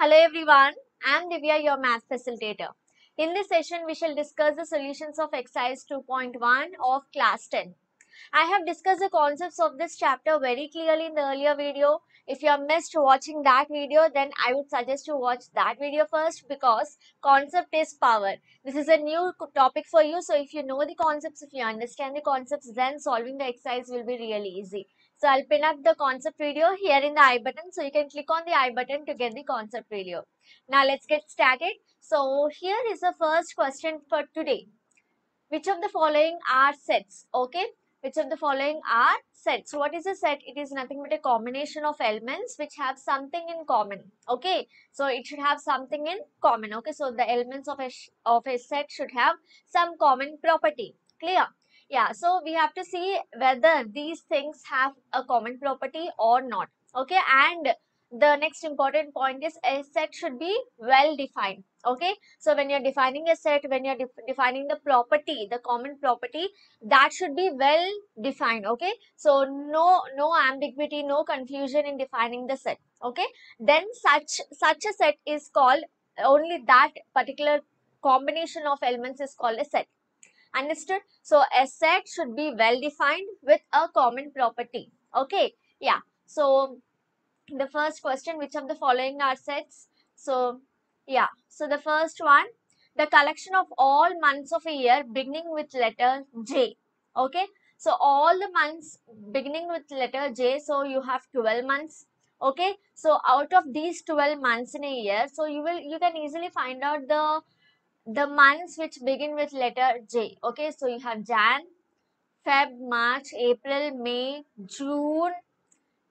Hello everyone, I am Divya, your math facilitator. In this session, we shall discuss the solutions of exercise 2.1 of class 10. I have discussed the concepts of this chapter very clearly in the earlier video. If you have missed watching that video, then I would suggest you watch that video first because concept is power. This is a new topic for you. So if you know the concepts, if you understand the concepts, then solving the exercise will be really easy. So I'll pin up the concept video here in the I button. So you can click on the I button to get the concept video. Now let's get started. So here is the first question for today. Which of the following are sets? Okay. Which of the following are sets? So what is a set? It is nothing but a combination of elements which have something in common. Okay. So it should have something in common. Okay. So the elements of a set should have some common property. Clear? Yeah. So we have to see whether these things have a common property or not. Okay. And the next important point is a set should be well defined. Okay. So when you're defining a set, when you're defining the property, the common property, that should be well defined. Okay. So no ambiguity, no confusion in defining the set. Okay. Then such a set is called, only that particular combination of elements is called a set. Understood? So a set should be well defined with a common property. Okay. Yeah. So the first question, which of the following are sets? So yeah, so the first one, the collection of all months of a year beginning with letter J. Okay, so all the months beginning with letter J, so you have 12 months. Okay, so out of these 12 months in a year, so you can easily find out the months which begin with letter J. Okay, so you have Jan, Feb, March, April, May, June,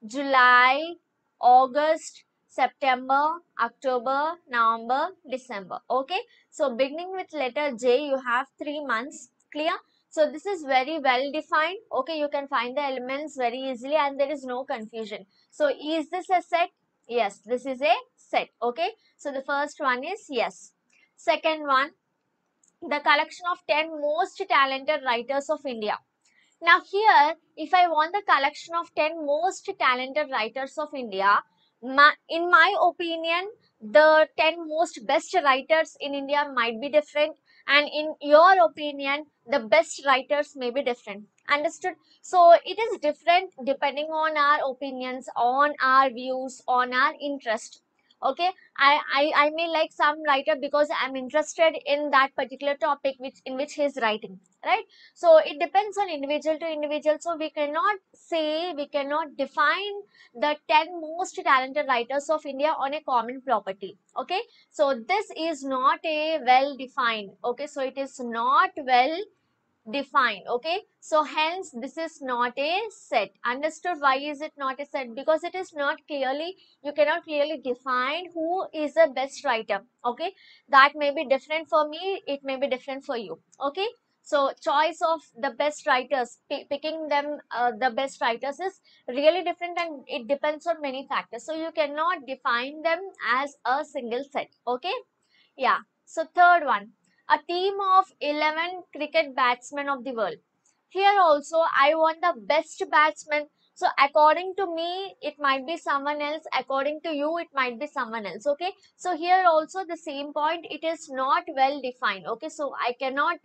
July, August, September, October, November, December. Okay. So beginning with letter J, you have 3 months. Clear? So this is very well defined. Okay. You can find the elements very easily and there is no confusion. So is this a set? Yes, this is a set. Okay. So the first one is yes. Second one, the collection of 10 most talented writers of India. Now here, if I want the collection of 10 most talented writers of India, in my opinion, the 10 most best writers in India might be different, and in your opinion, the best writers may be different. Understood? So it is different depending on our opinions, on our views, on our interest. Okay, I may like some writer because I'm interested in that particular topic in which he is writing, right? So it depends on individual to individual. So we cannot say, we cannot define the 10 most talented writers of India on a common property. Okay. So this is not a well defined. Okay. So it is not well defined. Okay. So hence this is not a set. Understood? Why is it not a set? Because it is not clearly, you cannot clearly define who is the best writer. Okay. That may be different for me. It may be different for you. Okay. So choice of the best writers, picking them, the best writers is really different and it depends on many factors. So you cannot define them as a single set. Okay. Yeah. So third one, a team of 11 cricket batsmen of the world. Here also I want the best batsman. So according to me, it might be someone else. According to you, it might be someone else. Okay. So here also the same point, it is not well defined. Okay. So I cannot,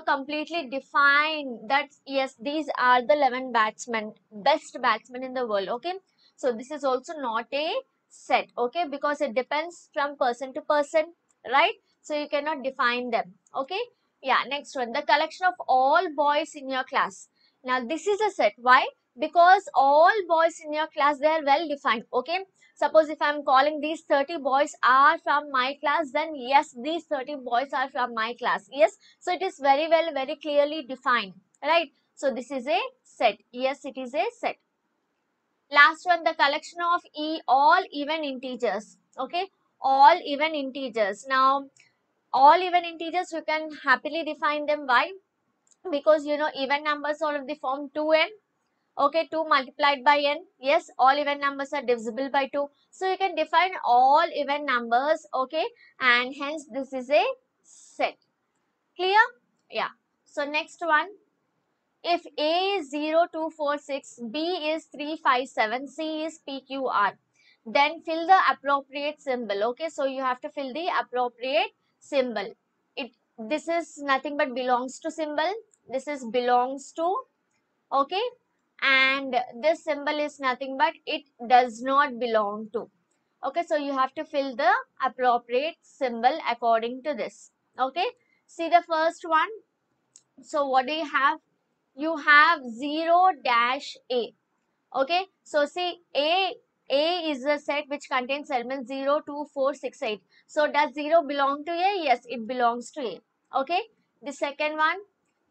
completely define that, yes, these are the 11 batsmen, best batsmen in the world. Okay. So this is also not a set. Okay. Because it depends from person to person, right? So you cannot define them. Okay. Yeah, next one, the collection of all boys in your class. Now this is a set. Why? Because all boys in your class, they are well defined. Okay. Suppose if I am calling these 30 boys are from my class, then yes, these 30 boys are from my class. Yes. So it is very well, very clearly defined. Right. So this is a set. Yes, it is a set. Last one, the collection of all even integers. Okay. All even integers. Now, all even integers, you can happily define them. Why? Because even numbers are of the form 2n. Okay, 2 multiplied by n. Yes, all even numbers are divisible by 2. So you can define all even numbers. Okay, and hence this is a set. Clear? Yeah. So next one, if A is 0246, B is 357, C is PQR. then fill the appropriate symbol. Okay, so you have to fill the appropriate symbol. This is nothing but belongs to symbol. This is belongs to. Okay, and this symbol is nothing but it does not belong to. Okay, so you have to fill the appropriate symbol according to this. Okay, see the first one. So what do you have? You have 0 dash a. Okay, so see a is a set which contains elements 0, 2, 4, 6, 8. So does 0 belong to a? Yes, it belongs to a. Okay, the second one,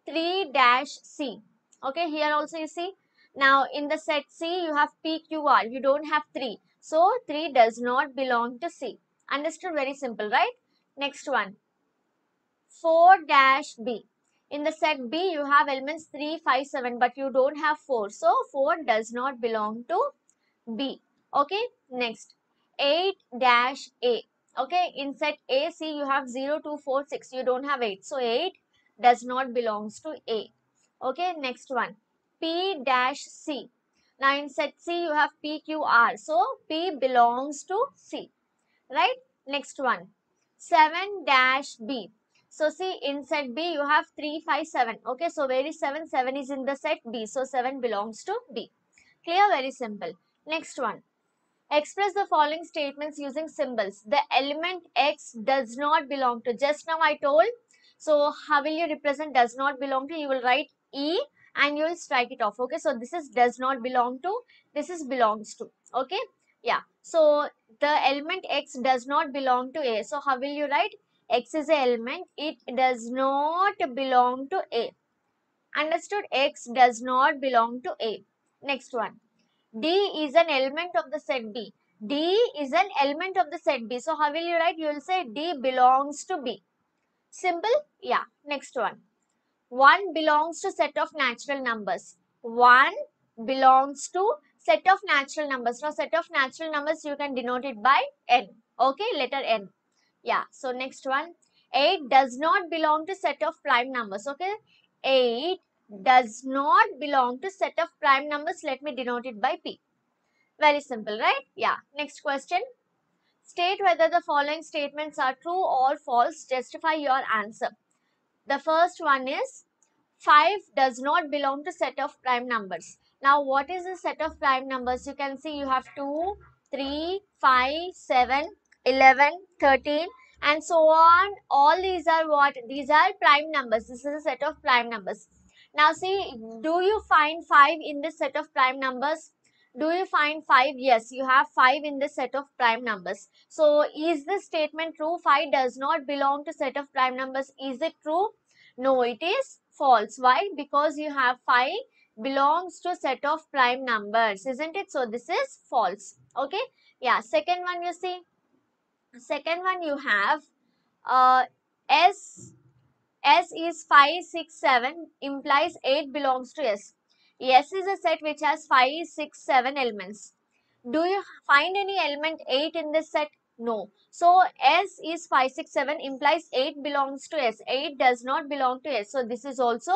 3 dash c. Okay, here also you see, now in the set C you have P, Q, R. You don't have 3, so 3 does not belong to C. Understood? Very simple, right? Next one, 4 dash B. In the set B you have elements 3, 5, 7, but you don't have 4, so 4 does not belong to B. Okay, next, 8 dash A. Okay, in set A, C you have 0, 2, 4, 6. You don't have 8, so 8 does not belongs to A. Okay, next one, P dash C. Now in set C you have P, Q, R, so P belongs to C, right? Next one, 7 dash B. So see, in set B you have 3, 5, 7. Okay, so where is 7? 7 is in the set B, so 7 belongs to B. Clear? Very simple. Next one, express the following statements using symbols. The element X does not belong to. Just now I told. So how will you represent does not belong to? You will write E and you will strike it off. Okay, so this is does not belong to. This is belongs to. Okay, yeah. So the element X does not belong to A. So how will you write? X is an element. It does not belong to A. Understood? X does not belong to A. Next one, D is an element of the set B. D is an element of the set B. So how will you write? You will say D belongs to B. Simple? Yeah. Next one, 1 belongs to set of natural numbers. 1 belongs to set of natural numbers. Now set of natural numbers you can denote it by N. Okay, letter N. Yeah. So next one, 8 does not belong to set of prime numbers. Okay, 8 does not belong to set of prime numbers. Let me denote it by P. Very simple, right? Yeah. Next question. State whether the following statements are true or false. Justify your answer. The first one is 5 does not belong to set of prime numbers. Now, what is the set of prime numbers? You can see you have 2, 3, 5, 7, 11, 13 and so on. All these are what? These are prime numbers. This is a set of prime numbers. Now, see, do you find 5 in this set of prime numbers? Do you find 5? Yes, you have 5 in this set of prime numbers. So, is this statement true? 5 does not belong to set of prime numbers. Is it true? No, it is false. Why? Because you have 5 belongs to set of prime numbers, isn't it? So, this is false. Okay. Yeah. Second one you see. Second one you have S is 5, 6, 7 implies 8 belongs to S. S is a set which has 5, 6, 7 elements. Do you find any element 8 in this set? No. So S is 5, 6, 7 implies 8 belongs to S. 8 does not belong to S. So this is also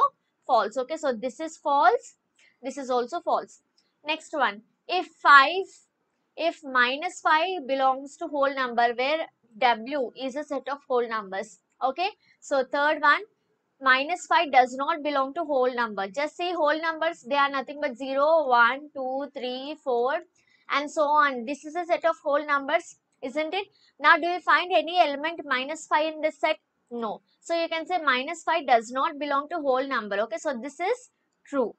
false. Okay. So this is false. This is also false. Next one. If minus 5 belongs to whole number where W is a set of whole numbers. Okay. So third one, minus 5 does not belong to whole number. Just see whole numbers, they are nothing but 0, 1, 2, 3, 4 and so on. This is a set of whole numbers, isn't it? Now, do you find any element minus 5 in this set? No. So, you can say minus 5 does not belong to whole number. Okay, so this is true,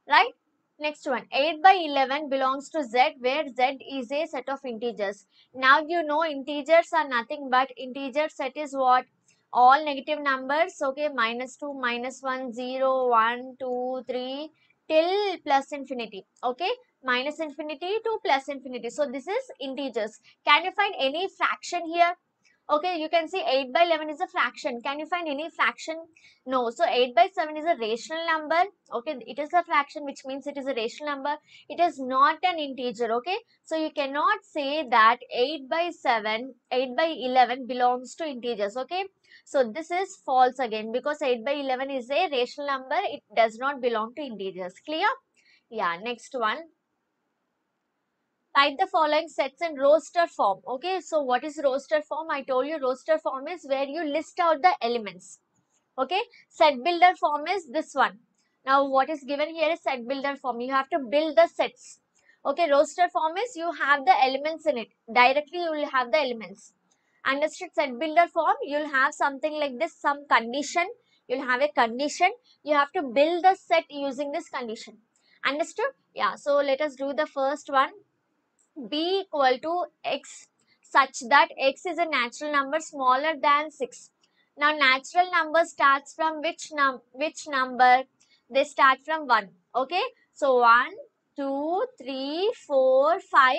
right? Next one, 8 by 11 belongs to Z where Z is a set of integers. Now, you know integers are nothing but integer set is what? All negative numbers. Okay, minus 2, minus 1, 0, 1, 2, 3 till plus infinity. Okay, minus infinity to plus infinity. So, this is integers. Can you find any fraction here? Okay, you can see 8 by 11 is a fraction. Can you find any fraction? No. So 8 by 7 is a rational number. Okay, it is a fraction, which means it is a rational number. It is not an integer. Okay, so you cannot say that 8 by 7, 8 by 11 belongs to integers. Okay, so this is false again because 8 by 11 is a rational number. It does not belong to integers. Clear? Yeah, next one. Write the following sets in roster form. Okay, so what is roster form? I told you roster form is where you list out the elements. Okay, set builder form is this one. Now what is given here is set builder form. You have to build the sets. Okay, roster form is you have the elements in it. Directly you will have the elements. Understood? Set builder form, you'll have something like this, some condition. You'll have a condition. You have to build the set using this condition. Understood? Yeah, so let us do the first one. B equal to x such that x is a natural number smaller than 6. Now natural number starts from which number? They start from 1. Okay, so 1, 2, 3, 4, 5.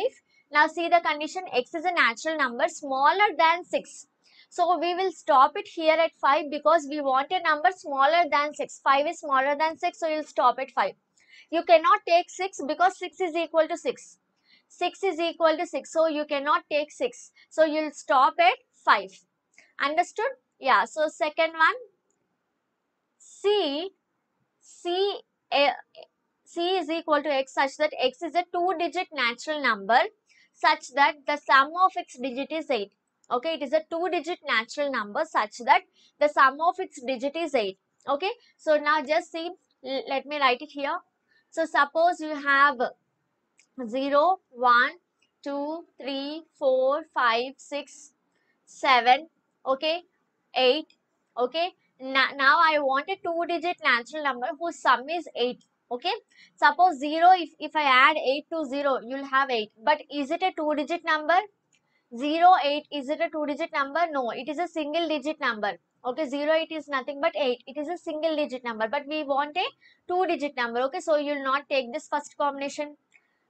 Now see the condition, x is a natural number smaller than 6. So we will stop it here at 5 because we want a number smaller than 6. 5 is smaller than 6, so you'll stop at 5. You cannot take 6 because 6 is equal to 6. 6 is equal to 6, so you cannot take 6. So you'll stop at 5. Understood? Yeah, so second one, C is equal to x such that x is a 2-digit natural number such that the sum of its digit is 8. Okay, it is a 2-digit natural number such that the sum of its digit is 8. Okay, so now just see, let me write it here. So suppose you have 0, 1, 2, 3, 4, 5, 6, 7, okay, 8, okay. Now I want a 2-digit natural number whose sum is 8, okay. Suppose 0, if I add 8 to 0, you'll have 8. But is it a 2-digit number? 0, 8, is it a 2-digit number? No, it is a single digit number. Okay, 0, 8 is nothing but 8. It is a single digit number, but we want a 2-digit number. Okay, so you'll not take this first combination.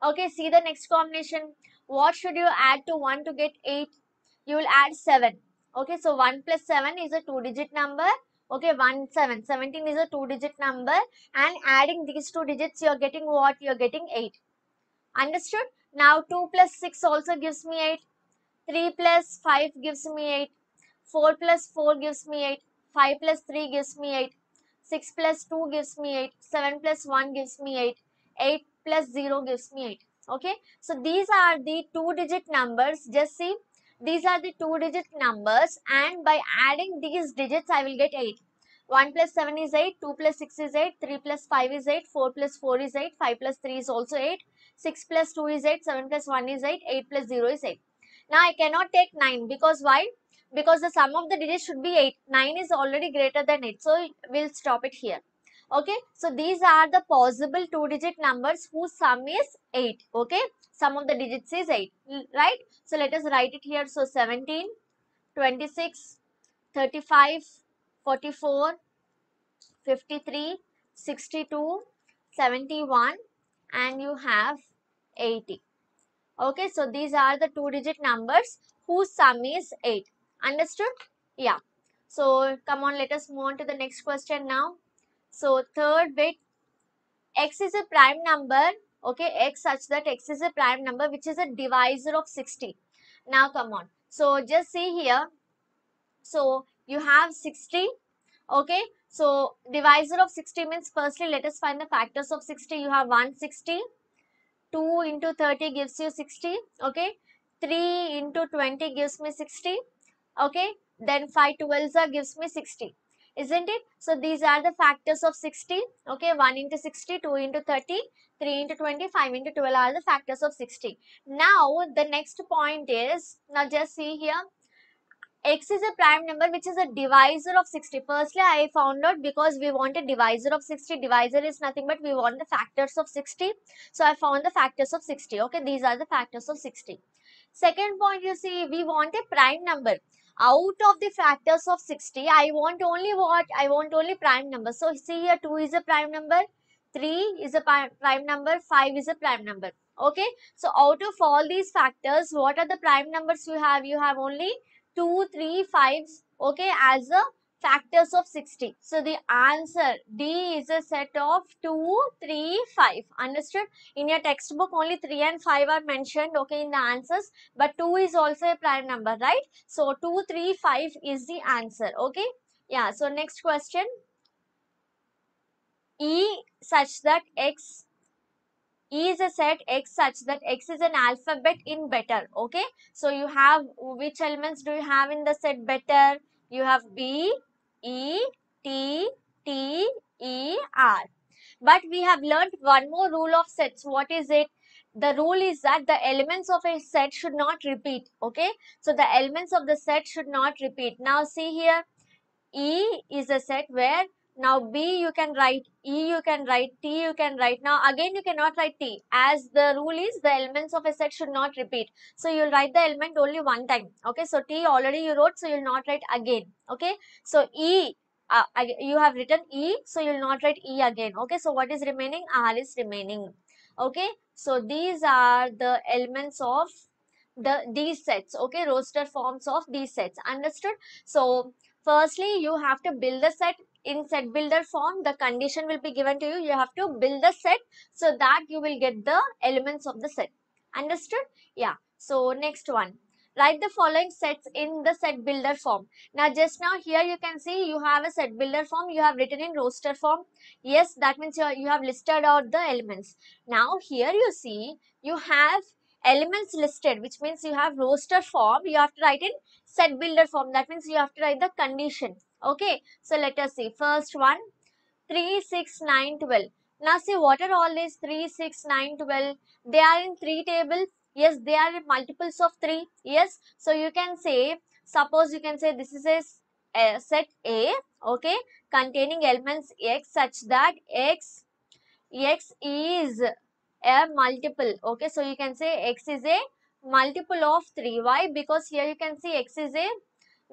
Okay, see the next combination. What should you add to 1 to get 8? You will add 7. Okay, so 1 plus 7 is a 2-digit number. Okay, 1, 7. 17 is a 2-digit number. And adding these 2 digits, you are getting what? You are getting 8. Understood? Now 2 plus 6 also gives me 8. 3 plus 5 gives me 8. 4 plus 4 gives me 8. 5 plus 3 gives me 8. 6 plus 2 gives me 8. 7 plus 1 gives me 8. 8 plus 0 gives me 8. Okay, so these are the 2-digit numbers. Just see, these are the 2-digit numbers, and by adding these digits I will get 8. 1 plus 7 is 8, 2 plus 6 is 8, 3 plus 5 is 8, 4 plus 4 is 8, 5 plus 3 is also 8, 6 plus 2 is 8, 7 plus 1 is 8, 8 plus 0 is 8. Now I cannot take 9 because why? Because the sum of the digits should be 8. 9 is already greater than 8. So we'll stop it here. Okay. So these are the possible 2-digit numbers whose sum is 8. Okay. Sum of the digits is 8. Right. So let us write it here. So 17, 26, 35, 44, 53, 62, 71, and you have 80. Okay, so these are the 2-digit numbers whose sum is 8. Understood? Yeah. So come on, let us move on to the next question now. So third bit, x is a prime number. Okay, x such that x is a prime number which is a divisor of 60. Now come on. So just see here. So you have 60. Okay, so divisor of 60 means firstly let us find the factors of 60. You have 160. 2 into 30 gives you 60. Okay, 3 into 20 gives me 60. Okay, then 5 12s gives me 60, isn't it? So these are the factors of 60. Okay, 1 into 60, 2 into 30, 3 into 20, 5 into 12 are the factors of 60. Now the next point is, now just see here, x is a prime number which is a divisor of 60. Firstly, I found out because we want a divisor of 60. Divisor is nothing but we want the factors of 60. So I found the factors of 60. Okay, these are the factors of 60. Second point, you see, we want a prime number. Out of the factors of 60, I want only what? I want only prime number. So see here, 2 is a prime number, 3 is a prime number, 5 is a prime number. Okay, so out of all these factors, what are the prime numbers you have? You have only 2, 3, 5, okay, as the factors of 60. So the answer D is a set of 2, 3, 5. Understood? In your textbook, only 3 and 5 are mentioned, okay, in the answers, but 2 is also a prime number, right? So 2, 3, 5 is the answer, okay? Yeah, so next question. E such that x E is a set X such that X is an alphabet in better. Okay, so you have, which elements do you have in the set better? You have B, E, T, T, E, R. But we have learned one more rule of sets. What is it? The rule is that the elements of a set should not repeat. Okay, so the elements of the set should not repeat. Now see here, E is a set where now B you can write, E you can write, T you can write. Now again you cannot write T, as the rule is the elements of a set should not repeat. So you'll write the element only one time. Okay, so T already you wrote, so you'll not write again. Okay, so E, you have written E, so you'll not write E again. Okay, so what is remaining? R is remaining. Okay, so these are the elements of these sets. Okay, roster forms of these sets. Understood? So firstly, you have to build the set in set builder form. The condition will be given to you. You have to build the set so that you will get the elements of the set. Understood? Yeah. So next one. Write the following sets in the set builder form. Now just now here you can see you have a set builder form. You have written in roster form. Yes, that means you have listed out the elements. Now here you see you have elements listed, which means you have roster form. You have to write in set builder form. That means you have to write the condition. Okay, so let us see. First one, 3, 6, 9, 12. Now see, what are all these 3, 6, 9, 12? They are in 3 tables. Yes, they are in multiples of 3. Yes, so you can say, suppose you can say this is a set A, okay, containing elements X such that X is a multiple. Okay, so you can say X is a multiple of 3. Why? Because here you can see X is a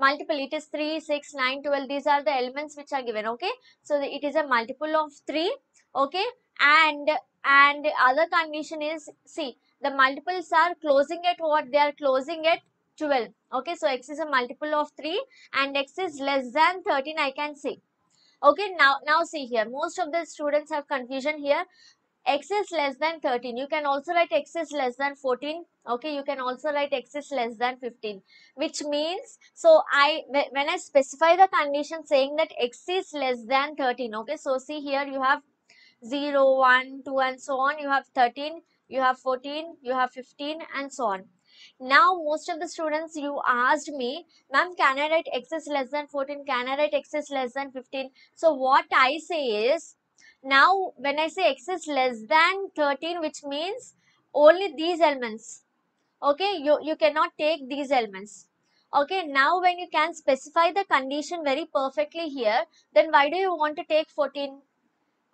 multiple. It is 3, 6, 9, 12. These are the elements which are given. Okay, so it is a multiple of 3. Okay, and the other condition is, see, the multiples are closing at what? They are closing at 12. Okay, so X is a multiple of 3 and X is less than 13, I can say. Okay, now see here, most of the students have confusion here. X is less than 13. You can also write X is less than 14. Okay, you can also write X is less than 15, which means, so when I specify the condition saying that X is less than 13, okay, so see here you have 0, 1, 2 and so on. You have 13, you have 14, you have 15 and so on. Now most of the students, you asked me, ma'am, can I write X is less than 14? Can I write X is less than 15? So what I say is, now when I say X is less than 13, which means only these elements. Okay, you cannot take these elements. Okay, now when you can specify the condition very perfectly here, then why do you want to take 14?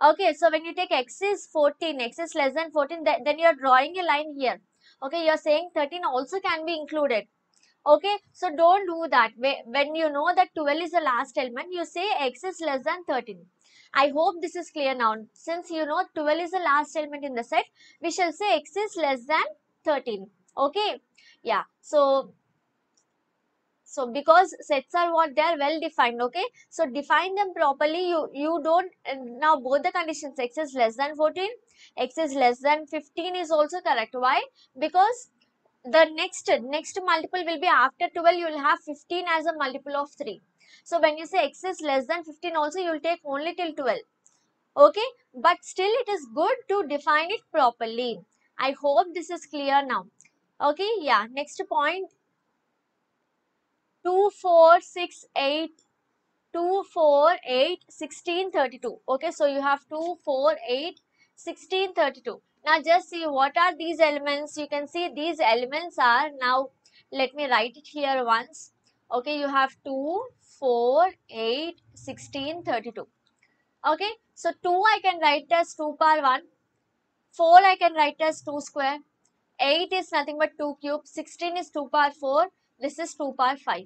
Okay, so when you take X is 14, X is less than 14, then you are drawing a line here. Okay, you are saying 13 also can be included. Okay, so don't do that. When you know that 12 is the last element, you say X is less than 13. I hope this is clear now. Since you know 12 is the last element in the set, we shall say X is less than 13. Okay, yeah. So because sets are what, they are well defined. Okay, so define them properly. You don't, now both the conditions, X is less than 14, X is less than 15 is also correct. Why? Because the next multiple will be after 12. You will have 15 as a multiple of 3. So when you say X is less than 15 also, you will take only till 12. Okay, but still it is good to define it properly. I hope this is clear now. Okay, yeah. Next point, 2, 4, 6, 8, 2, 4, 8, 16, 32. Okay, so you have 2, 4, 8, 16, 32. Now just see what are these elements. You can see these elements are, now let me write it here once. Okay, you have 2, 4, 8, 16, 32. Okay, so 2 I can write as 2 power 1. 4 I can write as 2 square. 8 is nothing but 2 cube. 16 is 2 power 4. This is 2 power 5.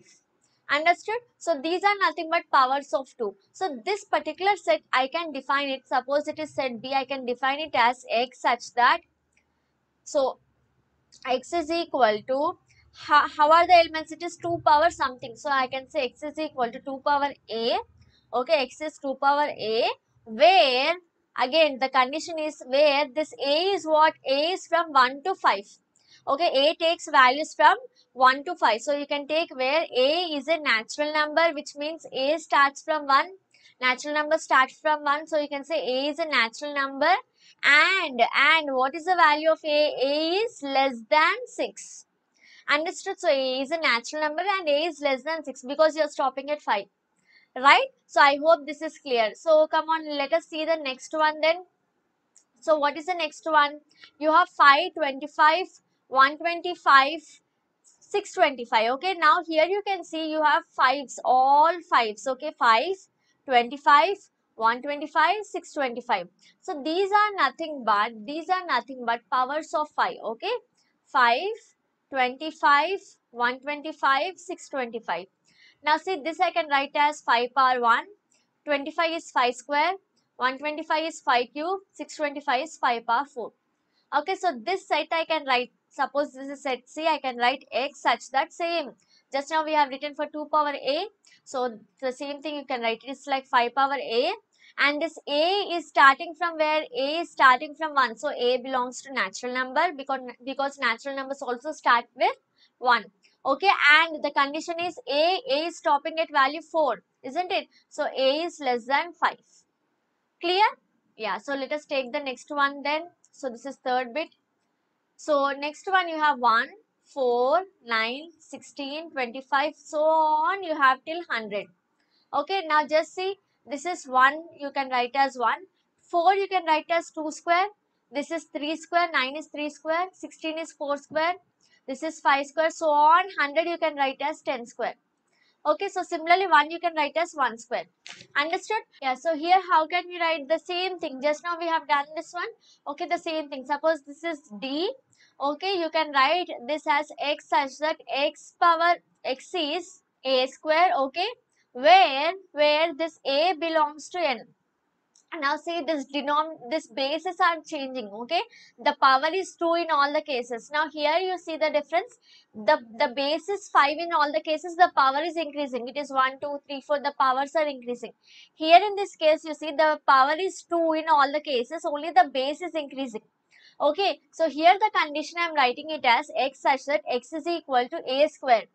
Understood? So these are nothing but powers of 2. So this particular set, I can define it. Suppose it is set B, I can define it as X such that, so X is equal to, how are the elements? It is 2 power something. So I can say X is equal to 2 power A. Okay, X is 2 power A, where again the condition is where this A is what? A is from 1 to 5. Okay, A takes values from 1 to 5. So you can take where A is a natural number, which means A starts from 1. Natural number starts from 1. So you can say A is a natural number And what is the value of A? A is less than 6. Understood? So A is a natural number and A is less than 6 because you are stopping at 5. Right? So I hope this is clear. So come on, let us see the next one then. So what is the next one? You have 5, 25, 125, 625. Okay, now here you can see you have fives, all fives. Okay, 5, 25, 125, 625. So these are nothing but powers of 5. Okay, 5, 25, 125, 625. Now see, this I can write as 5 power 1, 25 is 5 square, 125 is 5 cube, 625 is 5 power 4. Okay, so this set I can write, suppose this is set C, I can write x such that same. Just now we have written for 2 power a, so the same thing you can write, it is like 5 power a, and this a is starting from where? A is starting from 1, so a belongs to natural number because natural numbers also start with 1. Okay, and the condition is a is stopping at value 4, isn't it? So a is less than 5. Clear? Yeah, so let us take the next one then. So this is third bit. So next one you have 1, 4, 9, 16, 25, so on you have till 100. Okay, now just see, this is 1, you can write as 1. 4 you can write as 2 square. This is 3 square, 9 is 3 square, 16 is 4 square. This is 5 square, so on 100 you can write as 10 square. Okay, so similarly 1 you can write as 1 square. Understood? Yeah, so here how can we write the same thing? Just now we have done this one. Okay, the same thing. Suppose this is D. Okay, you can write this as x such that x power x is a square. Okay, where this a belongs to n. Now see, this bases are changing. Okay, the power is 2 in all the cases. Now here you see the difference. The base is 5 in all the cases, the power is increasing. It is 1, 2, 3, 4, the powers are increasing. Here in this case you see the power is 2 in all the cases, only the base is increasing. Okay, so here the condition I am writing it as x such that x is equal to a square.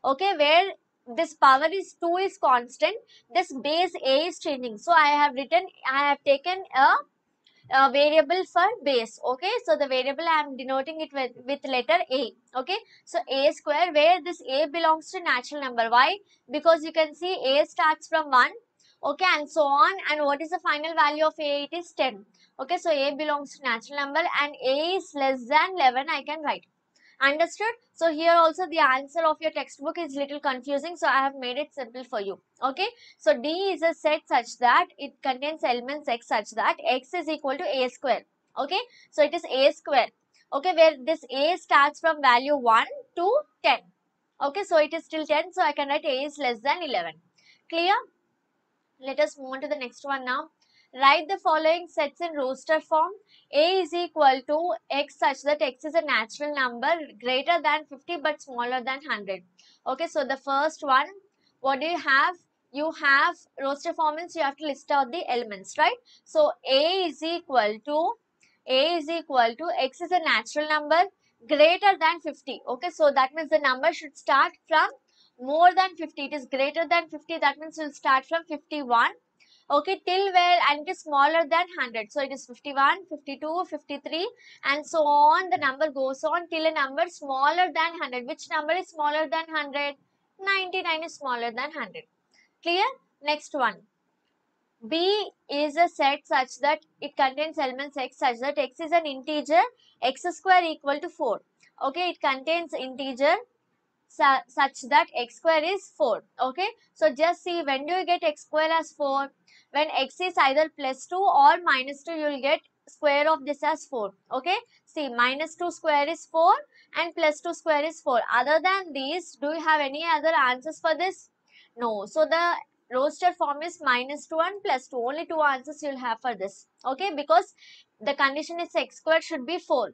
Okay, where this power is 2 is constant, this base a is changing. So I have taken a variable for base. Okay, so the variable I am denoting it with letter a. Okay, so a square, where this a belongs to natural number. Why? Because you can see a starts from 1. Okay, and so on, and what is the final value of a? It is 10. Okay, so a belongs to natural number and a is less than 11, I can write. Understood? So here also the answer of your textbook is little confusing, so I have made it simple for you. Okay, so D is a set such that it contains elements x such that x is equal to a square. Okay, so it is a square. Okay, where this a starts from value 1 to 10. Okay, so it is still 10, so I can write a is less than 11. Clear? Let us move on to the next one now. Write the following sets in roster form. A is equal to x such that x is a natural number greater than 50 but smaller than 100. Okay, so the first one, what do you have? You have roster form means you have to list out the elements, right? So A is equal to x is a natural number greater than 50. Okay, so that means the number should start from more than 50. It is greater than 50, that means we'll start from 51. Okay, till where, and it is smaller than 100. So it is 51, 52, 53 and so on. The number goes on till a number smaller than 100. Which number is smaller than 100? 99 is smaller than 100. Clear? Next one. B is a set such that it contains elements x such that x is an integer, x square equal to 4. Okay, it contains integer such that x square is 4. Okay, so just see, when do you get x square as 4? When x is either plus 2 or minus 2, you will get square of this as 4. Okay, see, minus 2 square is 4 and plus 2 square is 4. Other than these, do you have any other answers for this? No. So the roster form is minus 2 and plus 2. Only two answers you will have for this. Okay, because the condition is x square should be 4.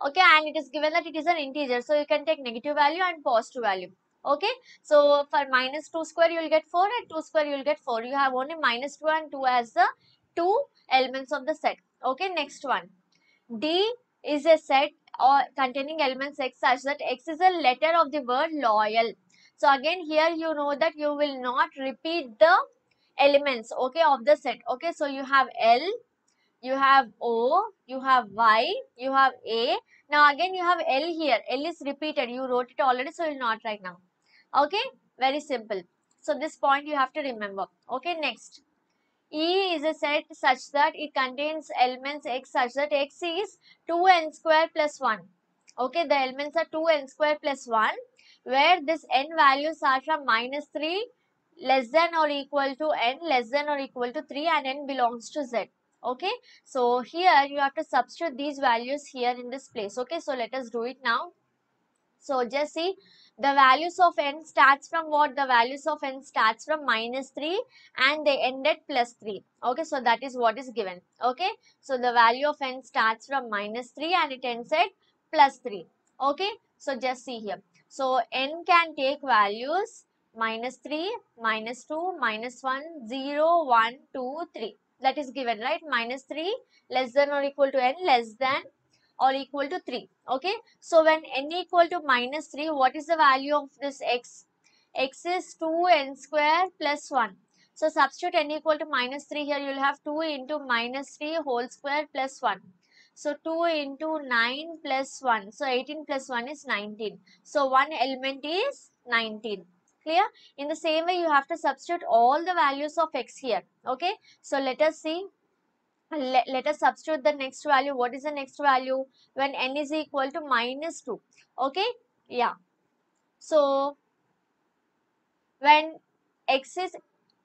Okay, and it is given that it is an integer, so you can take negative value and positive value. Okay, so for minus 2 square you will get 4 and 2 square you will get 4. You have only minus 2 and 2 as the two elements of the set. Okay, next one. D is a set or containing elements x such that x is a letter of the word loyal. So again here you know that you will not repeat the elements, okay, of the set. Okay, so you have L, you have O, you have Y, you have A. Now again you have L here. L is repeated. You wrote it already, so you will not write now. Okay, very simple. So this point you have to remember. Okay, next. E is a set such that it contains elements x such that x is 2n square plus 1. Okay, the elements are 2n square plus 1, where this n values are from minus 3 less than or equal to n less than or equal to 3 and n belongs to z. Okay, so here you have to substitute these values here in this place. Okay, so let us do it now. So just see, the values of n starts from what? The values of n starts from minus 3 and they end at plus 3. Okay, so that is what is given. Okay, so the value of n starts from minus 3 and it ends at plus 3. Okay, so just see here. So n can take values minus 3, minus 2, minus 1, 0, 1, 2, 3. That is given, right? Minus 3 less than or equal to n less than or equal to 3. Okay, so when n equal to minus 3, what is the value of this x? X is 2n square plus 1. So substitute n equal to minus 3 here. You will have 2 into minus 3 whole square plus 1. So 2 into 9 plus 1. So 18 plus 1 is 19. So one element is 19. Clear? In the same way, you have to substitute all the values of x here. Okay, so let us see. Let us substitute the next value. What is the next value? When n is equal to minus 2. Okay, yeah. So when x is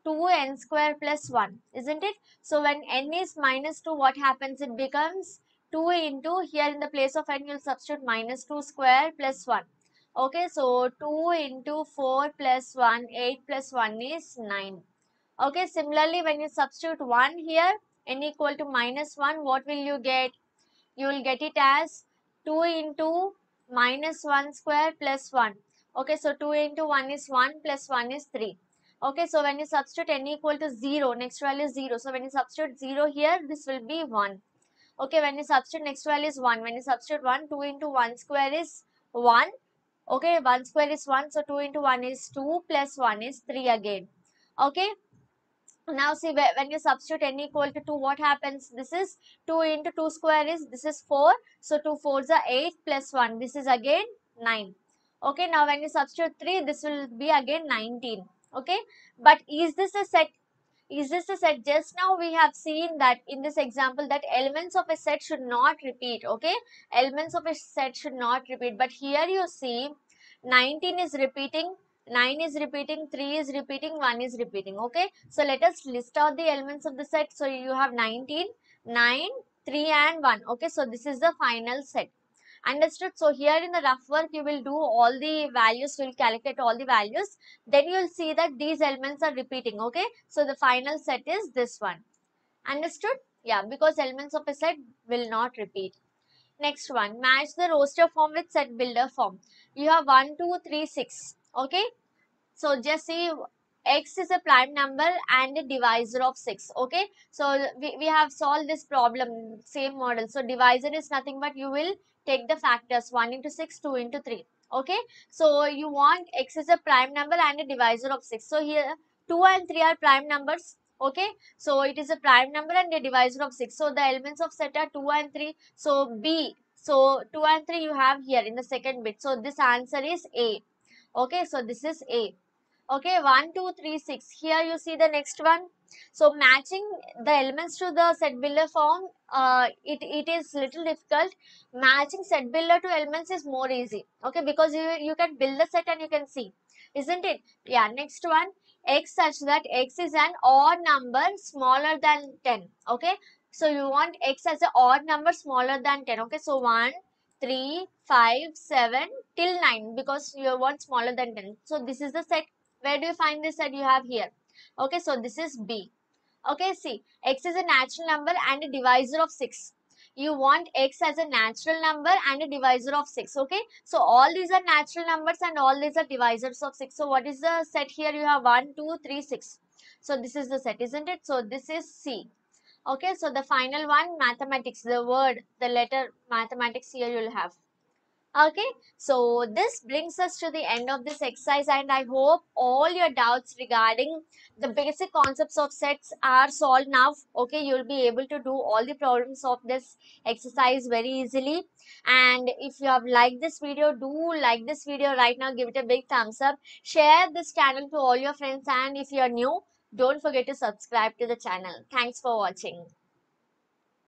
2n square plus 1, isn't it? So when n is minus 2, what happens? It becomes 2 into, here in the place of n, you'll substitute minus 2 square plus 1. Okay, so 2 into 4 plus 1, 8 plus 1 is 9. Okay, similarly, when you substitute 1 here, n equal to minus 1, what will you get? You will get it as 2 into minus 1 square plus 1. Okay, so 2 into 1 is 1 plus 1 is 3. Okay, so when you substitute n equal to 0, next value is 0. So when you substitute 0 here, this will be 1. Okay, when you substitute next value is 1. When you substitute 1, 2 into 1 square is 1. Okay, 1 square is 1. So 2 into 1 is 2 plus 1 is 3 again. Okay. Now see, when you substitute n equal to 2, what happens? This is 2 into 2 square is, this is 4. So 2 4s are 8 plus 1. This is again 9. Okay, now when you substitute 3, this will be again 19. Okay, but is this a set? Is this a set? Just now we have seen that in this example that elements of a set should not repeat. Okay, elements of a set should not repeat. But here you see 19 is repeating, 9 is repeating, 3 is repeating, 1 is repeating. Okay, so let us list out the elements of the set. So you have 19, 9, 3 and 1. Okay, so this is the final set. Understood? So here in the rough work, you will do all the values, you will calculate all the values. Then you will see that these elements are repeating. Okay, so the final set is this one. Understood? Yeah, because elements of a set will not repeat. Next one, match the roster form with set builder form. You have 1, 2, 3, 6. Okay, so just see, x is a prime number and a divisor of 6. Okay, so we have solved this problem, same model. So divisor is nothing but you will take the factors 1 into 6, 2 into 3. Okay, so you want x is a prime number and a divisor of 6. So here 2 and 3 are prime numbers. Okay, so it is a prime number and a divisor of 6. So the elements of set are 2 and 3. So B, so 2 and 3 you have here in the second bit. So this answer is A. Okay, so this is A. Okay, 1, 2, 3, 6. Here you see the next one. So matching the elements to the set builder form, it is little difficult. Matching set builder to elements is more easy. Okay, because you can build the set and you can see, isn't it? Yeah, next one, x such that x is an odd number smaller than 10. Okay, so you want x as an odd number smaller than 10. Okay, so 1, 3, 5, 7 till 9 because you want smaller than 10. So this is the set. Where do you find this set? You have here. Okay, so this is B. Okay, see, x is a natural number and a divisor of 6. You want x as a natural number and a divisor of 6. Okay, so all these are natural numbers and all these are divisors of 6. So what is the set here? You have 1, 2, 3, 6. So this is the set, isn't it? So this is C. Okay, so the final one, mathematics, the word, the letter mathematics here you will have. Okay, so this brings us to the end of this exercise, and I hope all your doubts regarding the basic concepts of sets are solved now. Okay, you'll be able to do all the problems of this exercise very easily. And if you have liked this video, do like this video right now, give it a big thumbs up, share this channel to all your friends, and if you are new, don't forget to subscribe to the channel. Thanks for watching.